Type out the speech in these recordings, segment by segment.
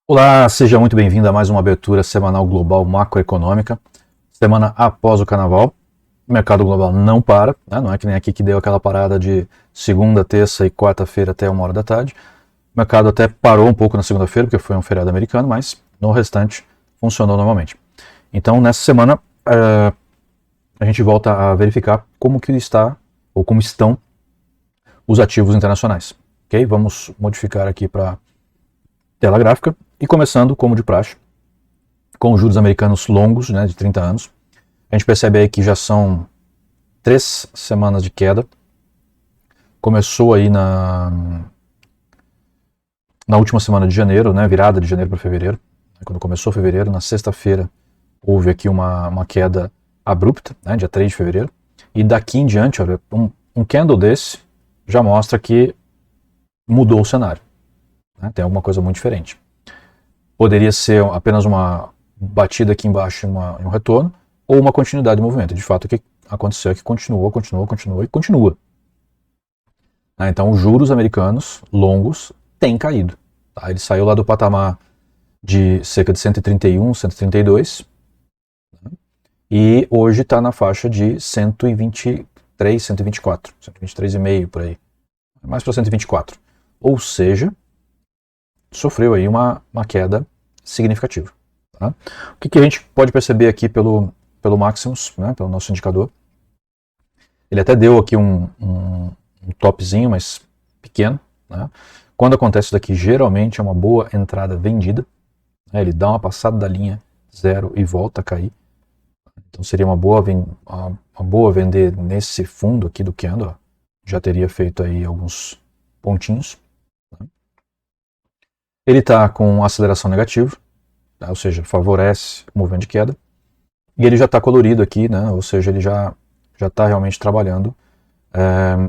Olá, seja muito bem-vindo a mais uma abertura semanal global macroeconômica. Semana após o carnaval, o mercado global não para, né? Não é que nem aqui que deu aquela parada de segunda, terça e quarta-feira até 1 hora da tarde. O mercado até parou um pouco na segunda-feira, porque foi um feriado americano, mas no restante funcionou normalmente. Então, nessa semana, a gente volta a verificar como que está, ou como estão, os ativos internacionais. Ok? Vamos modificar aqui para tela gráfica e começando, como de praxe, com os juros americanos longos, né, de 30 anos. A gente percebe aí que já são 3 semanas de queda. Começou aí na última semana de janeiro, né, virada de janeiro para fevereiro. Quando começou fevereiro, na sexta-feira, houve aqui uma queda abrupta, né, dia 3 de fevereiro. E daqui em diante, olha, um candle desse já mostra que mudou o cenário. Né, tem alguma coisa muito diferente. Poderia ser apenas uma batida aqui embaixo e um retorno, ou uma continuidade do movimento. De fato, o que aconteceu é que continuou e continua. Então, os juros americanos longos têm caído. Tá? Ele saiu lá do patamar de cerca de 131, 132, né? E hoje está na faixa de 123, 124, 123,5 por aí. Mais para 124. Ou seja, sofreu aí uma queda significativa. Tá? O que a gente pode perceber aqui pelo Maximus, né, pelo nosso indicador? Ele até deu aqui um topzinho, mas pequeno. Né? Quando acontece isso daqui, geralmente é uma boa entrada vendida. Né? Ele dá uma passada da linha zero e volta a cair. Então seria uma boa vender nesse fundo aqui do candle. Já teria feito aí alguns pontinhos. Ele está com aceleração negativa, ou seja, favorece o movimento de queda. E ele já está colorido aqui, né? Ou seja, ele já está realmente trabalhando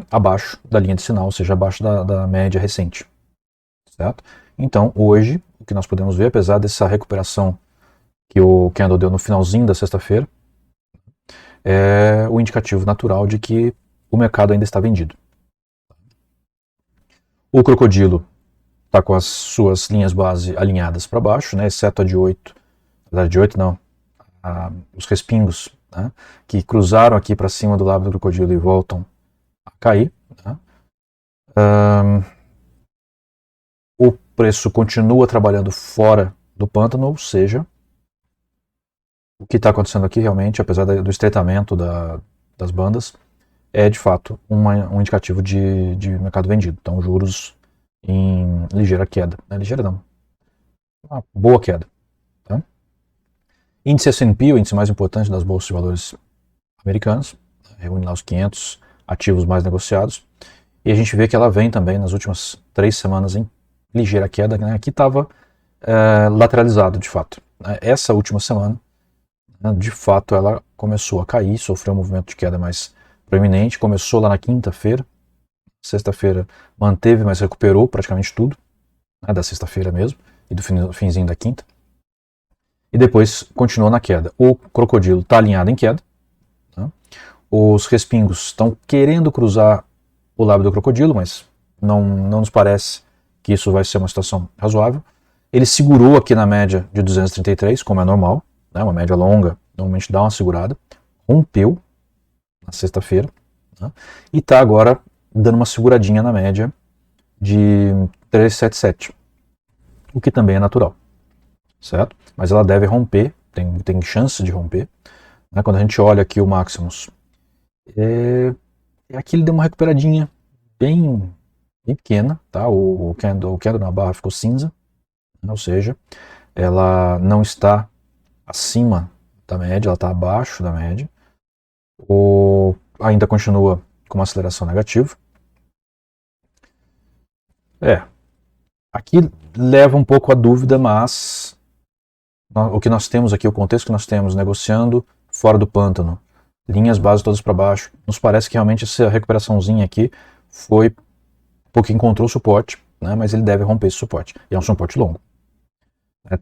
abaixo da linha de sinal, ou seja, abaixo da média recente. Certo? Então, hoje, o que nós podemos ver, apesar dessa recuperação que o candle deu no finalzinho da sexta-feira, é o indicativo natural de que o mercado ainda está vendido. O crocodilo está com as suas linhas base alinhadas para baixo, né, exceto a de 8. A de 8 não, os respingos, né, que cruzaram aqui para cima do lábio do crocodilo e voltam a cair. Né. O preço continua trabalhando fora do pântano, ou seja, o que está acontecendo aqui realmente, apesar do estreitamento das bandas, é de fato um indicativo de mercado vendido. Então, juros em ligeira queda. Ligeira não, uma boa queda. Tá? Índice S&P, o índice mais importante das bolsas de valores americanas, reúne lá os 500 ativos mais negociados, e a gente vê que ela vem também nas últimas 3 semanas em ligeira queda, né? Aqui estava lateralizado de fato. Essa última semana, né, de fato, ela começou a cair, sofreu um movimento de queda mais proeminente, começou lá na quinta-feira, sexta-feira manteve, mas recuperou praticamente tudo, né, da sexta-feira mesmo, e do finzinho da quinta. E depois continuou na queda. O crocodilo está alinhado em queda. Né? Os respingos estão querendo cruzar o lábio do crocodilo, mas não nos parece que isso vai ser uma situação razoável. Ele segurou aqui na média de 233, como é normal, né? Uma média longa normalmente dá uma segurada. Rompeu na sexta-feira, né? E está agora dando uma seguradinha na média de 377, o que também é natural, certo? Mas ela deve romper, tem chance de romper. Né? Quando a gente olha aqui o Maximus, aqui ele deu uma recuperadinha bem pequena, tá? O candle na barra ficou cinza, né? Ou seja, ela não está acima da média, ela está abaixo da média. Ainda continua com uma aceleração negativa. Aqui leva um pouco a dúvida, mas o que nós temos aqui, o contexto que nós temos negociando fora do pântano, linhas base todas para baixo, nos parece que realmente essa recuperaçãozinha aqui foi porque encontrou suporte, né, mas ele deve romper esse suporte, e é um suporte longo.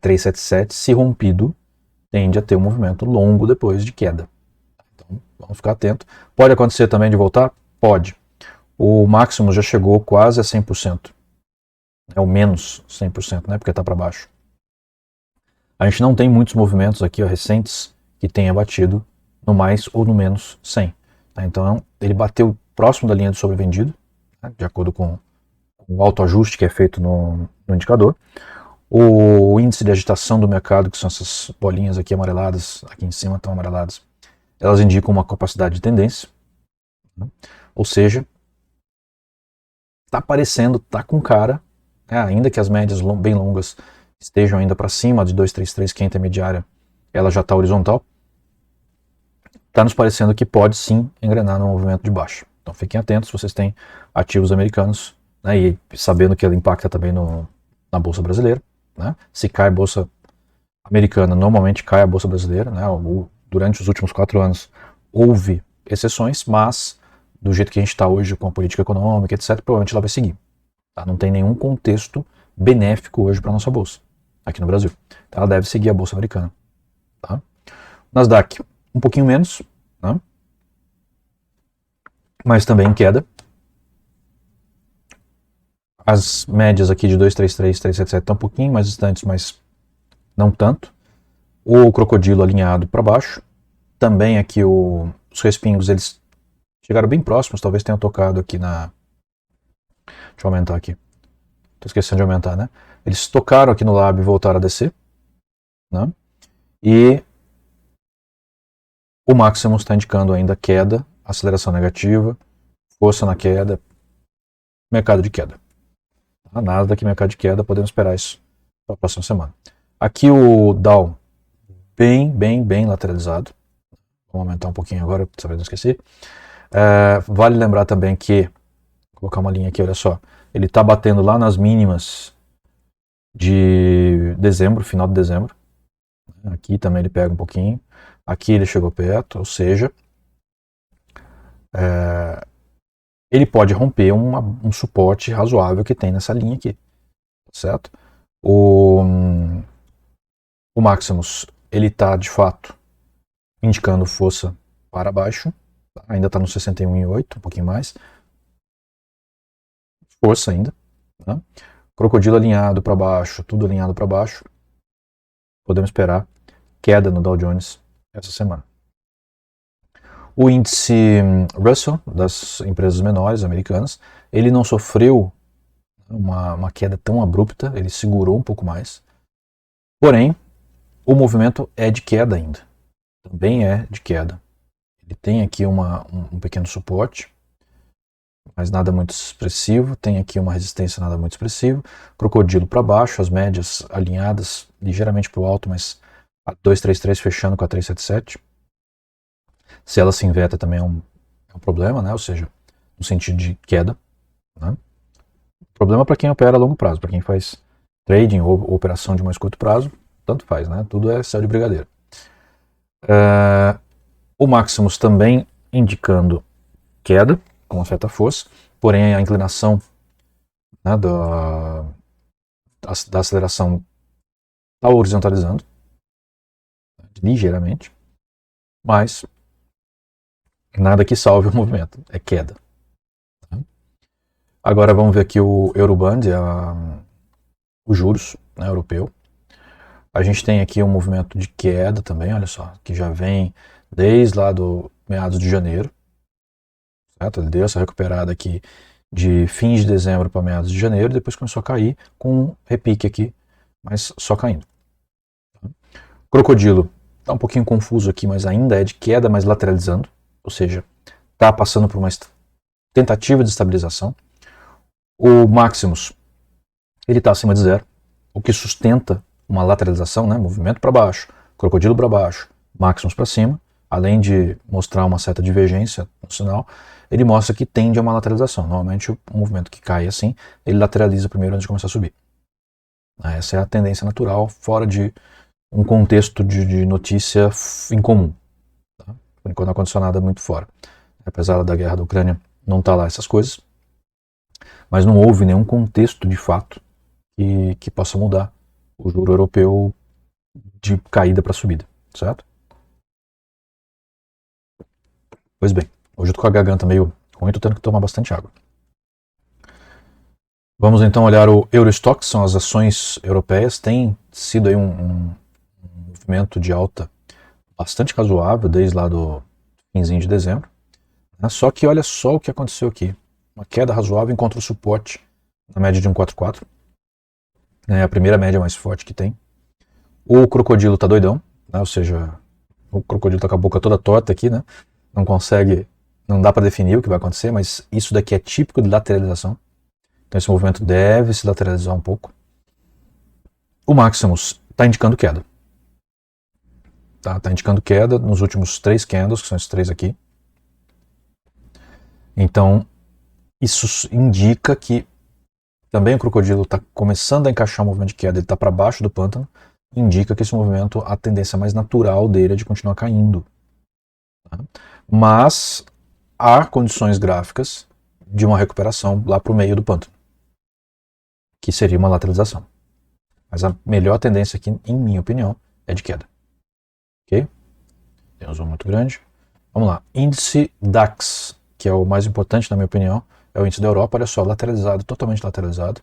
377, se rompido, tende a ter um movimento longo depois de queda. Então, vamos ficar atento. Pode acontecer também de voltar? Pode. O Maximus já chegou quase a 100%. É o menos 100%, né? Porque está para baixo. A gente não tem muitos movimentos aqui, ó, recentes que tenha batido no mais ou no menos 100. Tá? Então ele bateu próximo da linha do sobrevendido, né, de acordo com o autoajuste que é feito no indicador. O índice de agitação do mercado, que são essas bolinhas aqui amareladas, aqui em cima estão amareladas, elas indicam uma capacidade de tendência, né? Ou seja, está aparecendo, está com cara, né? Ainda que as médias bem longas estejam ainda para cima de 233, que é a intermediária, ela já está horizontal, está nos parecendo que pode sim engrenar no movimento de baixa. Então fiquem atentos se vocês têm ativos americanos, né? E sabendo que ela impacta também na Bolsa Brasileira. Né? Se cai a Bolsa Americana, normalmente cai a Bolsa Brasileira. Né? Durante os últimos 4 anos houve exceções, mas do jeito que a gente está hoje com a política econômica, etc., provavelmente ela vai seguir. Tá? Não tem nenhum contexto benéfico hoje para a nossa Bolsa, aqui no Brasil. Então ela deve seguir a Bolsa Americana. Tá? Nasdaq, um pouquinho menos, né? Mas também em queda. As médias aqui de 233, 377 estão um pouquinho mais distantes, mas não tanto. O crocodilo alinhado para baixo. Também aqui os respingos, eles chegaram bem próximos, talvez tenham tocado aqui na... Deixa eu aumentar aqui. Estou esquecendo de aumentar, né? Eles tocaram aqui no lábio e voltaram a descer. Né? E o Maximus está indicando ainda queda, aceleração negativa, força na queda, mercado de queda. A Nasdaq, mercado de queda, podemos esperar isso para a próxima semana. Aqui o Dow, bem lateralizado. Vamos aumentar um pouquinho agora, para não esquecer. Vale lembrar também que, vou colocar uma linha aqui, olha só, ele está batendo lá nas mínimas de dezembro, final de dezembro. Aqui também ele pega um pouquinho. Aqui ele chegou perto, ou seja, ele pode romper um suporte razoável que tem nessa linha aqui, certo? O Maximus, ele está de fato indicando força para baixo, tá? Ainda está no 61,8, um pouquinho mais, força ainda, tá? Crocodilo alinhado para baixo, tudo alinhado para baixo, podemos esperar queda no Dow Jones essa semana. O índice Russell, das empresas menores americanas, ele não sofreu uma queda tão abrupta, ele segurou um pouco mais. Porém, o movimento é de queda ainda. Também é de queda. Ele tem aqui um pequeno suporte, mas nada muito expressivo. Tem aqui uma resistência nada muito expressiva. Crocodilo para baixo, as médias alinhadas ligeiramente para o alto, mas a 233 fechando com a 377. Se ela se inverte também é um problema, né? Ou seja, no sentido de queda. Né? Problema para quem opera a longo prazo, para quem faz trading ou operação de mais curto prazo, tanto faz, né? Tudo é céu de brigadeiro. O Maximus também indicando queda, com uma certa força, porém a inclinação, né, da aceleração está horizontalizando ligeiramente, mas nada que salve o movimento, é queda. Agora vamos ver aqui o Eurobond, os juros, né, europeu. A gente tem aqui um movimento de queda também, olha só, que já vem desde lá do meados de janeiro. Certo? Ele deu essa recuperada aqui de fins de dezembro para meados de janeiro, depois começou a cair com um repique aqui, mas só caindo. Crocodilo está um pouquinho confuso aqui, mas ainda é de queda, mas lateralizando, ou seja, está passando por uma tentativa de estabilização. O Maximus, ele está acima de zero, o que sustenta uma lateralização, né? Movimento para baixo, crocodilo para baixo, Maximus para cima, além de mostrar uma certa divergência no sinal, ele mostra que tende a uma lateralização. Normalmente o movimento que cai assim, ele lateraliza primeiro antes de começar a subir. Essa é a tendência natural, fora de um contexto de notícia incomum. Tá? Por enquanto não aconteceu nada muito fora. Apesar da guerra da Ucrânia, não está lá essas coisas. Mas não houve nenhum contexto de fato que possa mudar o juro europeu de caída para subida, certo? Pois bem, hoje eu tô com a garganta meio ruim, tô tendo que tomar bastante água. Vamos então olhar o Eurostoxx, são as ações europeias, tem sido aí um movimento de alta bastante razoável desde lá do finzinho de dezembro. Né? Só que olha só o que aconteceu aqui. Uma queda razoável encontra o suporte na média de 144. É a primeira média mais forte que tem. O crocodilo tá doidão, né? Ou seja, o crocodilo tá com a boca toda torta aqui, né? Não consegue, não dá para definir o que vai acontecer, mas isso daqui é típico de lateralização. Então esse movimento deve se lateralizar um pouco. O Maximus está indicando queda. Tá indicando queda nos últimos 3 candles, que são esses 3 aqui. Então isso indica que também o crocodilo está começando a encaixar um movimento de queda, ele está para baixo do pântano, indica que esse movimento, a tendência mais natural dele é de continuar caindo. Tá? Mas há condições gráficas de uma recuperação lá para o meio do pântano, que seria uma lateralização. Mas a melhor tendência aqui, em minha opinião, é de queda. Ok? Tem um zoom muito grande. Vamos lá. Índice DAX, que é o mais importante na minha opinião, é o índice da Europa. Olha só, lateralizado, totalmente lateralizado.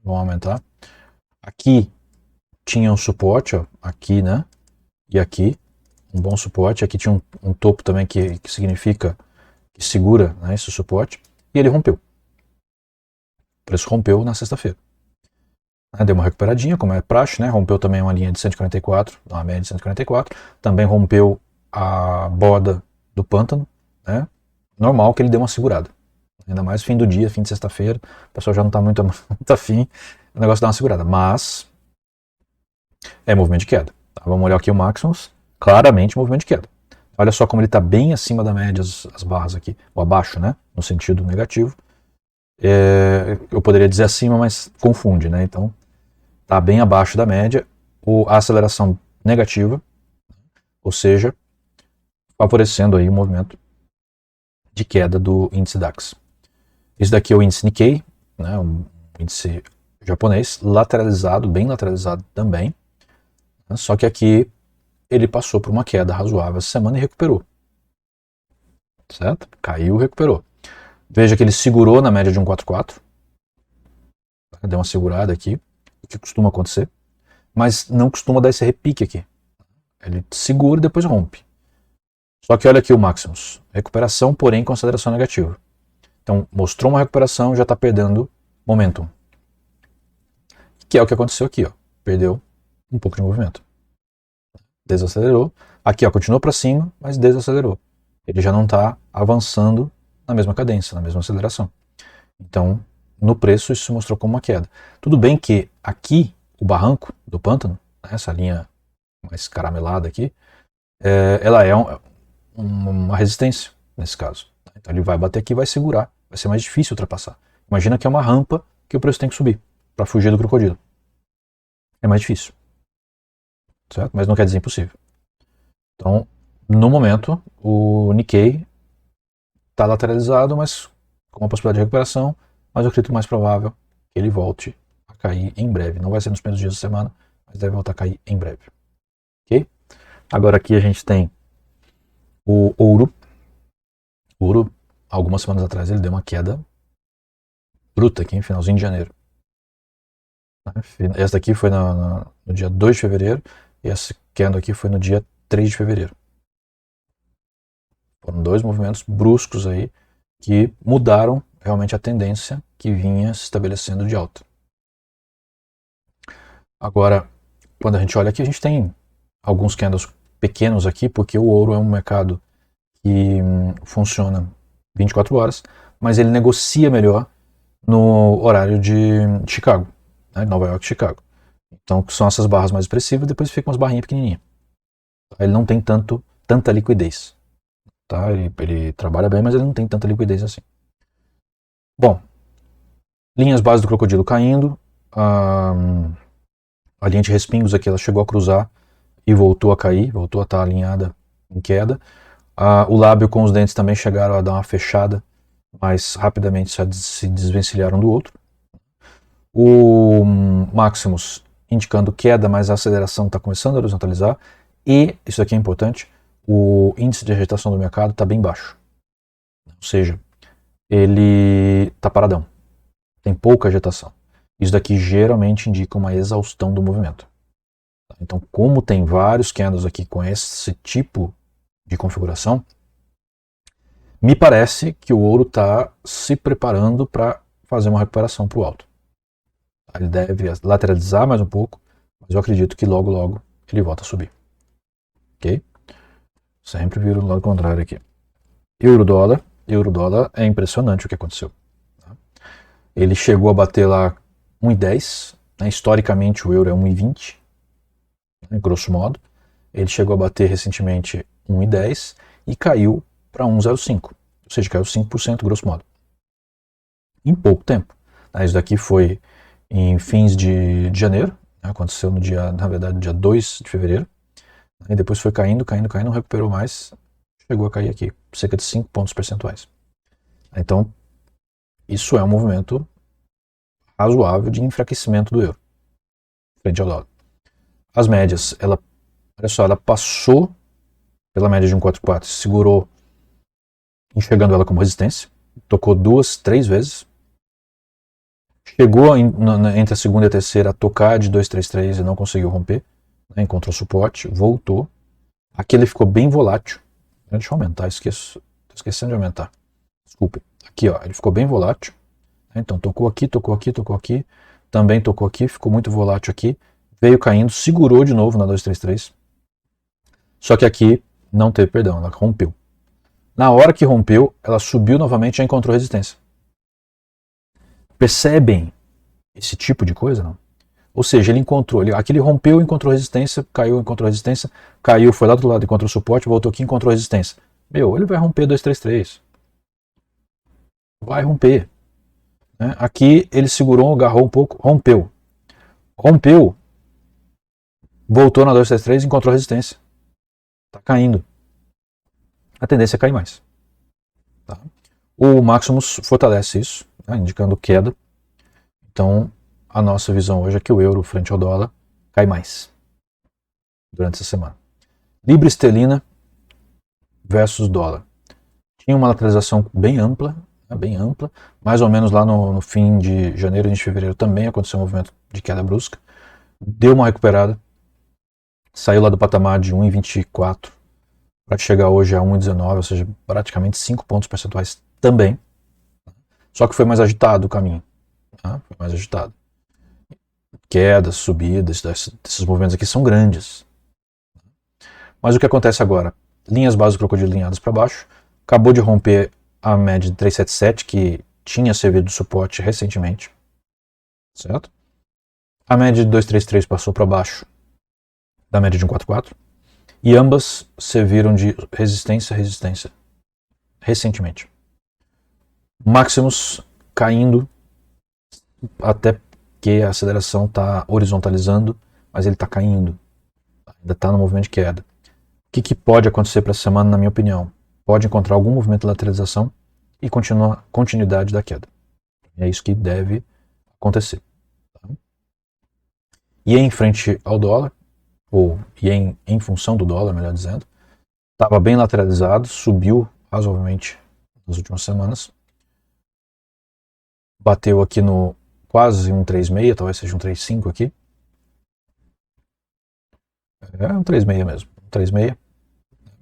Vamos aumentar. Aqui tinha um suporte, ó, aqui, né? E aqui, um bom suporte. Aqui tinha um topo também que significa que segura, né, esse suporte. E ele rompeu. O preço rompeu na sexta-feira. Deu uma recuperadinha, como é praxe, né? Rompeu também uma linha de 144, uma média de 144. Também rompeu a borda do pântano, né? Normal que ele deu uma segurada. Ainda mais fim do dia, fim de sexta-feira, o pessoal já não está muito afim, o negócio dá uma segurada. Mas é movimento de queda. Tá? Vamos olhar aqui o Maximus, claramente movimento de queda. Olha só como ele está bem acima da média, as barras aqui, ou abaixo, né? No sentido negativo. Eu poderia dizer acima, mas confunde, né? Então, está bem abaixo da média, a aceleração negativa, ou seja, favorecendo aí o movimento de queda do índice DAX. Esse daqui é o índice Nikkei, né, um índice japonês, lateralizado, bem lateralizado também, né, só que aqui ele passou por uma queda razoável essa semana e recuperou. Certo? Caiu, recuperou. Veja que ele segurou na média de 144, deu uma segurada aqui, o que costuma acontecer, mas não costuma dar esse repique aqui. Ele segura e depois rompe. Só que olha aqui o Maximus. Recuperação, porém, com aceleração negativa. Então, mostrou uma recuperação, já está perdendo momentum. Que é o que aconteceu aqui. Ó. Perdeu um pouco de movimento. Desacelerou. Aqui, ó, continuou para cima, mas desacelerou. Ele já não está avançando na mesma cadência, na mesma aceleração. Então, no preço, isso se mostrou como uma queda. Tudo bem que aqui, o barranco do pântano, essa linha mais caramelada aqui, ela é uma resistência nesse caso. Então ele vai bater aqui e vai segurar. Vai ser mais difícil ultrapassar. Imagina que é uma rampa que o preço tem que subir para fugir do crocodilo. É mais difícil. Certo? Mas não quer dizer impossível. Então, no momento, o Nikkei está lateralizado, mas com uma possibilidade de recuperação, mas eu acredito mais provável que ele volte a cair em breve. Não vai ser nos primeiros dias da semana, mas deve voltar a cair em breve. Ok? Agora aqui a gente tem o ouro. O ouro, algumas semanas atrás, ele deu uma queda bruta aqui, em finalzinho de janeiro. Essa daqui foi no dia 2 de fevereiro e essa queda aqui foi no dia 3 de fevereiro. Foram 2 movimentos bruscos aí que mudaram realmente a tendência que vinha se estabelecendo de alta. Agora, quando a gente olha aqui, a gente tem alguns candles pequenos aqui, porque o ouro é um mercado que funciona 24 horas, mas ele negocia melhor no horário de Chicago, né, Nova York e Chicago. Então, que são essas barras mais expressivas, depois ficam umas barrinhas pequenininhas. Ele não tem tanta liquidez. Tá? Ele trabalha bem, mas ele não tem tanta liquidez assim. Bom, linhas base do crocodilo caindo, a linha de respingos aqui ela chegou a cruzar e voltou a cair, voltou a estar alinhada em queda. O lábio com os dentes também chegaram a dar uma fechada, mas rapidamente se desvencilharam do outro. O Maximus indicando queda, mas a aceleração está começando a horizontalizar. E, isso aqui é importante, o índice de agitação do mercado está bem baixo. Ou seja, ele está paradão. Tem pouca agitação. Isso daqui geralmente indica uma exaustão do movimento. Então, como tem vários candles aqui com esse tipo de configuração, me parece que o ouro está se preparando para fazer uma recuperação para o alto. Ele deve lateralizar mais um pouco, mas eu acredito que logo, logo ele volta a subir. Ok? Sempre viro do lado contrário aqui. Euro-dólar. Euro-dólar é impressionante o que aconteceu. Ele chegou a bater lá 1,10. Né? Historicamente o euro é 1,20, né? Grosso modo. Ele chegou a bater recentemente 1,10 e caiu para 1,05. Ou seja, caiu 5%, grosso modo. Em pouco tempo. Isso daqui foi em fins de janeiro. Aconteceu no dia, na verdade, dia 2 de fevereiro. E depois foi caindo, não recuperou mais. Chegou a cair aqui, cerca de 5 pontos percentuais. Então, isso é um movimento razoável de enfraquecimento do euro frente ao dólar. As médias, olha só, ela passou pela média de 1,44, segurou, enxergando ela como resistência, tocou 2, 3 vezes, chegou entre a segunda e a terceira a tocar de 2,33 e não conseguiu romper, né, encontrou suporte, voltou. Aqui ele ficou bem volátil. Deixa eu aumentar, estou esquecendo de aumentar. Desculpe. Aqui, ó, ele ficou bem volátil. Então tocou aqui, também tocou aqui, ficou muito volátil aqui, veio caindo, segurou de novo na 233. Só que aqui não teve perdão, ela rompeu. Na hora que rompeu, ela subiu novamente e já encontrou resistência. Percebem esse tipo de coisa, não? Ou seja, ele encontrou, aqui ele rompeu, encontrou resistência, caiu, encontrou resistência, caiu, foi lá do outro lado, encontrou suporte, voltou aqui, encontrou resistência. Ele vai romper 233. Vai romper. Né? Aqui ele segurou, agarrou um pouco, rompeu. Rompeu, voltou na 233 e encontrou resistência. Está caindo. A tendência é cair mais. Tá? O Maximus fortalece isso, né, indicando queda. Então, a nossa visão hoje é que o euro frente ao dólar cai mais durante essa semana. Libra esterlina versus dólar. Tinha uma lateralização bem ampla, mais ou menos lá no fim de janeiro, início de fevereiro também aconteceu um movimento de queda brusca. Deu uma recuperada, saiu lá do patamar de 1,24 para chegar hoje a 1,19, ou seja, praticamente 5 pontos percentuais também. Só que foi mais agitado o caminho. Tá? Foi mais agitado. Quedas, subidas, desses movimentos aqui são grandes. Mas o que acontece agora? Linhas básicas do crocodilo alinhadas para baixo. Acabou de romper a média de 377, que tinha servido de suporte recentemente. Certo? A média de 233 passou para baixo da média de 144. E ambas serviram de resistência recentemente. Maximus caindo até que a aceleração está horizontalizando, mas ele está caindo. Ainda está no movimento de queda. O que pode acontecer para essa semana, na minha opinião? Pode encontrar algum movimento de lateralização e continuidade da queda. É isso que deve acontecer. Tá? E em frente ao dólar, ou em função do dólar, melhor dizendo, estava bem lateralizado, subiu razoavelmente nas últimas semanas. Bateu aqui no quase 1,36, talvez seja 1,35 aqui. É 1,36 mesmo, 1,36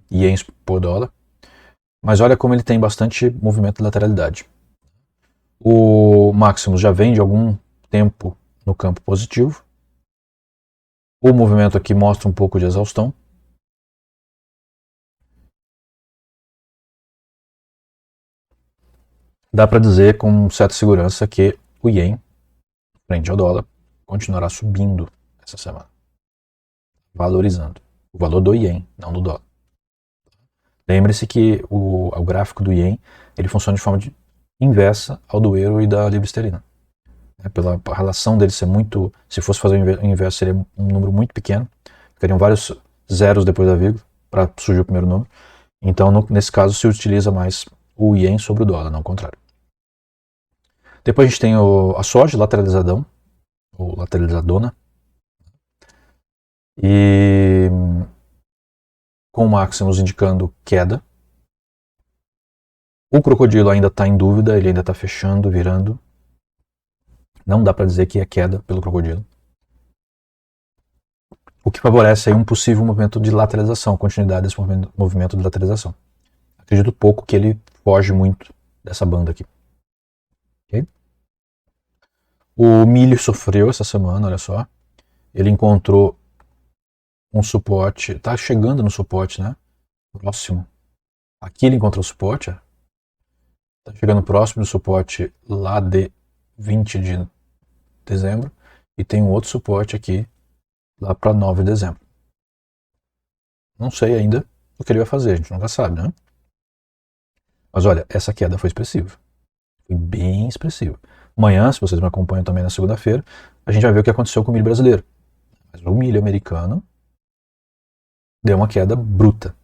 ienes por dólar. Mas olha como ele tem bastante movimento de lateralidade. O Maximus já vem de algum tempo no campo positivo. O movimento aqui mostra um pouco de exaustão. Dá para dizer com certa segurança que o ien, frente ao dólar, continuará subindo essa semana. Valorizando. O valor do ien, não do dólar. Lembre-se que o gráfico do ien ele funciona de forma inversa ao do euro e da libra esterlina. Pela relação dele ser muito... Se fosse fazer o inverso, seria um número muito pequeno. Ficariam vários zeros depois da vírgula para surgir o primeiro número. Então, nesse caso, se utiliza mais o ien sobre o dólar, não o contrário. Depois a gente tem a soja lateralizadão, ou lateralizadona. E com o Maximus indicando queda. O crocodilo ainda está em dúvida, ele ainda está fechando, virando. Não dá para dizer que é queda pelo crocodilo. o que favorece aí um possível movimento de lateralização, continuidade desse movimento de lateralização. Acredito pouco que ele foge muito dessa banda aqui. Okay? O milho sofreu essa semana, olha só. Ele encontrou um suporte, está chegando no suporte, né? Próximo. Aqui ele encontrou o suporte, está chegando próximo do suporte lá de 20 de dezembro, e tem um outro suporte aqui lá para 9 de dezembro. Não sei ainda o que ele vai fazer, a gente nunca sabe, né? Mas olha, essa queda foi expressiva. Foi bem expressiva. Amanhã, se vocês me acompanham também na segunda-feira, a gente vai ver o que aconteceu com o milho brasileiro. Mas o milho americano deu uma queda bruta.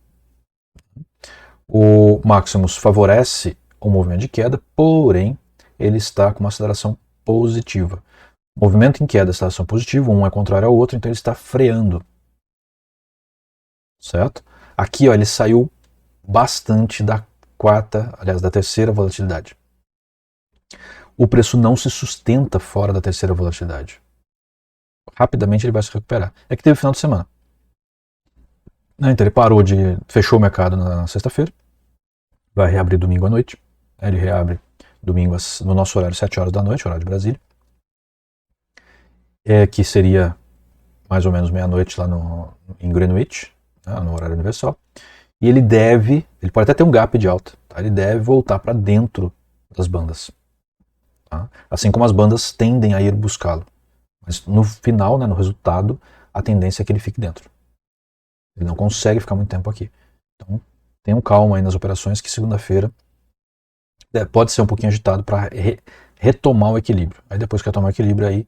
O Maximus favorece o movimento de queda, porém ele está com uma aceleração positiva. O movimento em queda, aceleração positiva, um é contrário ao outro, então ele está freando. Certo? Aqui ó, ele saiu bastante da terceira volatilidade. O preço não se sustenta fora da terceira volatilidade. Rapidamente ele vai se recuperar. É que teve final de semana. Então ele fechou o mercado na sexta-feira, vai reabrir domingo à noite. Ele reabre domingo no nosso horário, 7 horas da noite, horário de Brasília. Que seria mais ou menos meia-noite lá em Greenwich, né, no horário universal. E ele pode até ter um gap de alta, tá? Ele deve voltar para dentro das bandas. Tá? Assim como as bandas tendem a ir buscá-lo. Mas no final, né, no resultado, a tendência é que ele fique dentro. Ele não consegue ficar muito tempo aqui. Então, tenham calma aí nas operações, que segunda-feira pode ser um pouquinho agitado para retomar o equilíbrio. Aí depois que retomar o equilíbrio, aí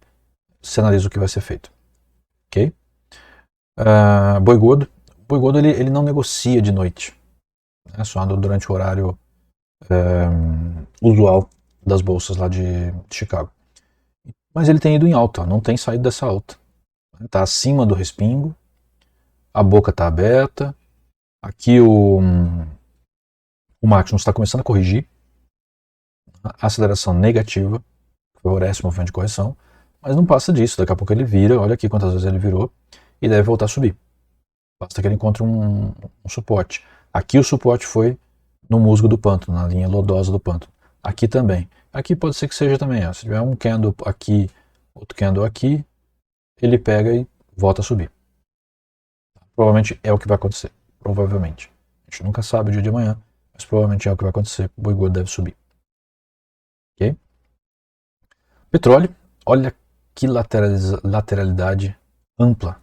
se analisa o que vai ser feito. Ok? Boi gordo. Boi gordo ele não negocia de noite. Né? Só anda durante o horário usual das bolsas lá de Chicago. Mas ele tem ido em alta, não tem saído dessa alta. Está acima do respingo, a boca está aberta. Aqui o Maximus está começando a corrigir. A aceleração negativa favorece o movimento de correção, mas não passa disso. Daqui a pouco ele vira, olha aqui quantas vezes ele virou, e deve voltar a subir. Basta que ele encontre um suporte. Aqui o suporte foi no musgo do pântano, na linha lodosa do pântano. Aqui também. Aqui pode ser que seja também. Se tiver um candle aqui, outro candle aqui, ele pega e volta a subir. Provavelmente é o que vai acontecer. Provavelmente. A gente nunca sabe o dia de amanhã, mas provavelmente é o que vai acontecer. O boi gordo deve subir. Ok? Petróleo. Olha que lateralidade ampla.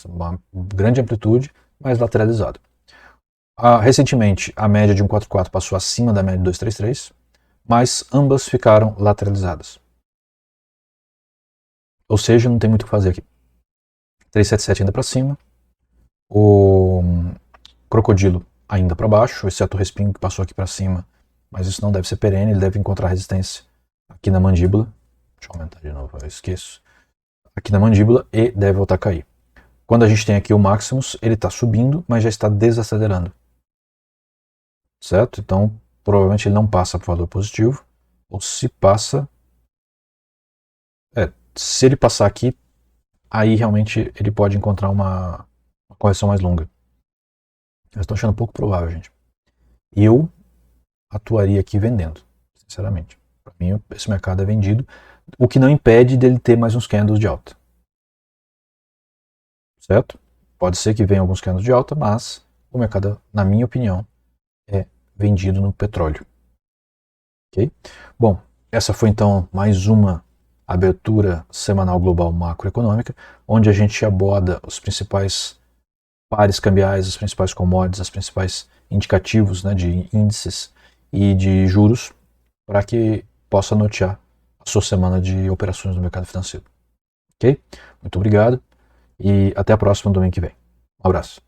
Uma grande amplitude, mas lateralizado. Recentemente, a média de 144 passou acima da média de 233, mas ambas ficaram lateralizadas. Ou seja, não tem muito o que fazer aqui. 377 ainda para cima, o crocodilo ainda para baixo, exceto o respingo que passou aqui para cima, mas isso não deve ser perene, ele deve encontrar resistência aqui na mandíbula. Deixa eu aumentar de novo, eu esqueço. Aqui na mandíbula e deve voltar a cair. Quando a gente tem aqui o Maximus, ele está subindo, mas já está desacelerando. Certo? Então, provavelmente ele não passa para o valor positivo, ou se passa... se ele passar aqui, aí realmente ele pode encontrar uma correção mais longa. Eu estou achando pouco provável, gente. Eu atuaria aqui vendendo, sinceramente. Para mim, esse mercado é vendido, o que não impede dele ter mais uns candles de alta. Certo? Pode ser que venha alguns candles de alta, mas o mercado, na minha opinião, é vendido no petróleo. Ok? Bom, essa foi então mais uma abertura semanal global macroeconômica, onde a gente aborda os principais pares cambiais, as principais commodities, os principais indicativos, né, de índices e de juros, para que possa nortear a sua semana de operações no mercado financeiro. Ok? Muito obrigado e até a próxima domingo que vem. Um abraço.